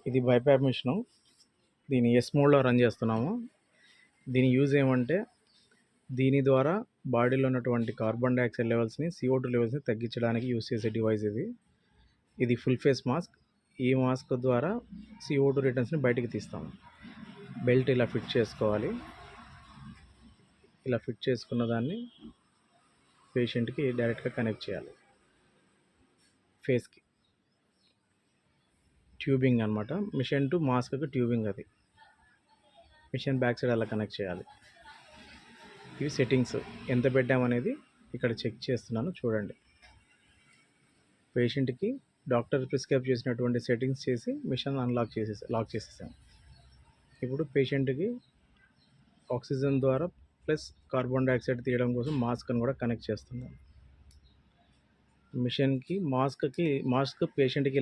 ఇది BiPAP machine. దీన్ని yes మోడ్లో రన్ చేస్తున్నాము. దీని యూజ్ ఏమంటే దీని ద్వారా బాడీలో ఉన్నటువంటి కార్బన్ డైఆక్సైడ్ లెవెల్స్ని CO2 లెవెల్స్ని తగ్గించడానికి యూజ్ చేసే డివైస్ ఇది. ఇది ఫుల్ ఫేస్ మాస్క్. ఈ మాస్క్ ద్వారా CO2 రిటర్న్స్ని బయటికి తీస్తాము. బెల్ట్ ఇలా ఫిట్ చేసుకోవాలి. ఇలా ఫిట్ చేసుకున్న దాన్ని పేషెంట్కి డైరెక్ట్గా కనెక్ట్ చేయాలి. ఫేస్కి ట్యూబింగ్ అనమాట. మిషన్ టు మాస్క్కి ట్యూబింగ్ అది. మిషన్ బ్యాక్ సైడ్ అలా కనెక్ట్ చేయాలి. ఇవి సెట్టింగ్స్ ఎంత పెట్టామనేది ఇక్కడ చెక్ చేస్తున్నాను చూడండి. పేషెంట్కి డాక్టర్ ప్రిస్క్రైబ్ చేసినటువంటి సెట్టింగ్స్ చేసి మిషన్ లాక్ చేసేసాం. ఇప్పుడు పేషెంట్కి ఆక్సిజన్ ద్వారా ప్లస్ కార్బన్ డైఆక్సైడ్ తీయడం కోసం మాస్క్ని కూడా కనెక్ట్ చేస్తున్నాం. మిషన్కి మాస్క్ పేషెంట్కి